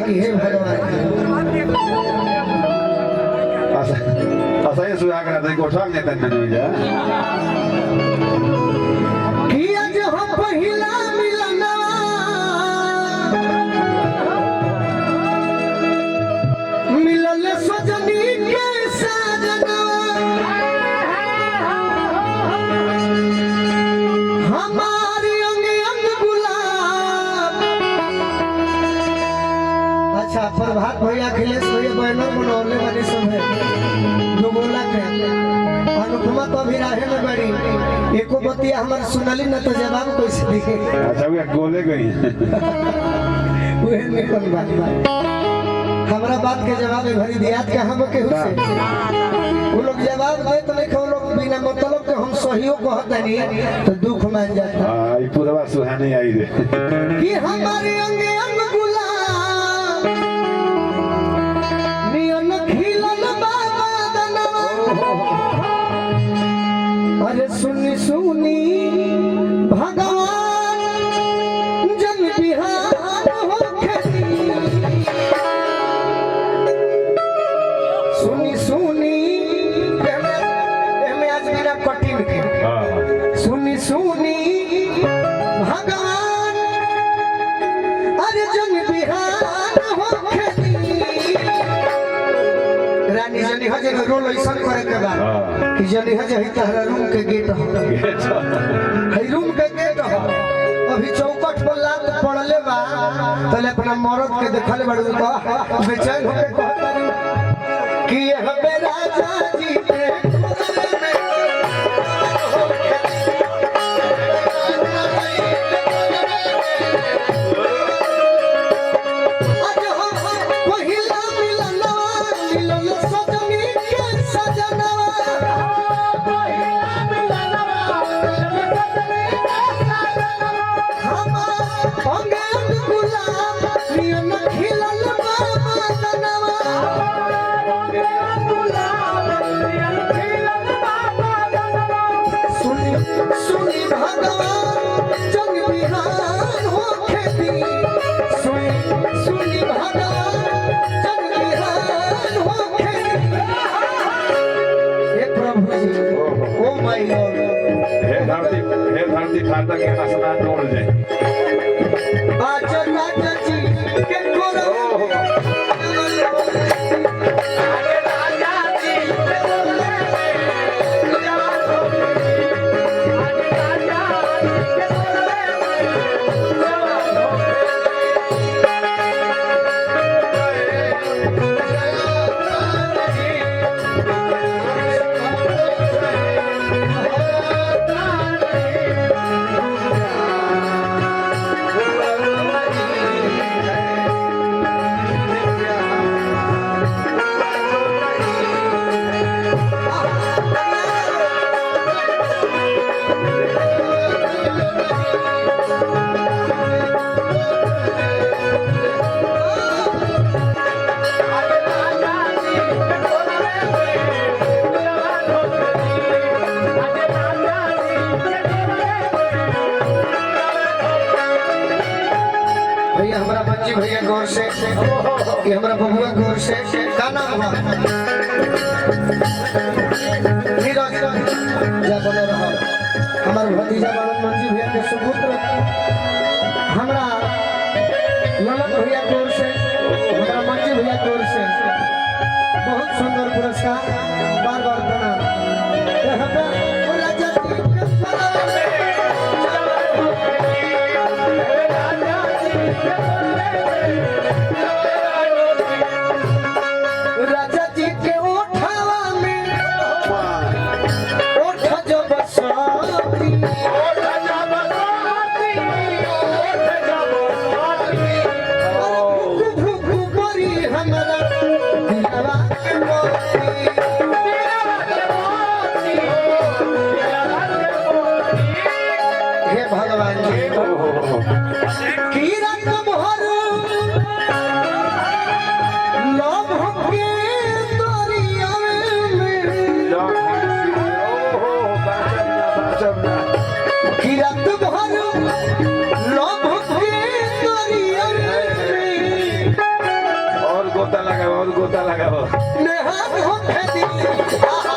कि हे भगवान असं सुधाकर नाही गोठा नेता नाही जा कि आज हम पहिला मिलना मिलल सजनी के साजना हमारी अंग अंग गुलाब। अच्छा प्रभात भैया अखिलेश भैया बैनर बनौले वाली सब है दुगोला के अनुपमा तो अभी राहे में बड़ी एको बतिया हमार सुनली न तो जवाब कैसे दिखे। अच्छा वो गोले गई वही निकल बात हमारा बात के जवाब भरी दियात कहाँ वो केहू से वो लोग जवाब दे तो नहीं लोग बिना मतलब के हम सही कहता नहीं तो दुख मान जाता। हां ये पूरा सुहाने आई रे कि हमारे अंग अंग गुलाब नियन खिलल बाबा दनवा। अरे सुनी सुनी भगवान जन बिहार होखेती सुनी सुनी एमे आज मेरा कठिन के सुनी सुनी भगवान अरे जन बिहार होखेती। रानी जनी हजे रोल ऐसा करे के बाद कि जनी हजे ही तहरा रूम के गेट हो है रूम के गेट हो अभी चौकट पर लात पड़ले बा तले अपना मरद के देखले बड़ू तो बेचैन होके कहता कि ये हबे राजा जी के आज हम पहिला मिलना मिलल सजनी के सजना पहिला मिलना मिलल सजनी के सजना हमार अंग अंग गुलाब नियन खिलल बाबा दनवा। सुनी सुनी भगवान जन बिहार होखेती सुनी सुनी भगवान जन बिहार होखेती। हे प्रभु जी ओ माय लॉर्ड हे धरती खाता के नसना तोड़ जाए आज राजा जी के कोरा भैया हमारा बच्ची भैया गौर से ये हमारा बबुआ गौर से का नाम हुआ नीरज जा बोले रहा हमारा भतीजा बालन मंजी भैया के सुपुत्र हमारा ललन भैया गौर से हमारा मंजी भैया गौर से बहुत सुंदर पुरस्कार बार बार प्रणाम। राजा जी के उठावा में उठ जब साथी भूख बड़ी हमरा दिलवा के मोती हे भगवान जी की रात भर गोता लगाओ और गोता लगाओ नेहा होखे दी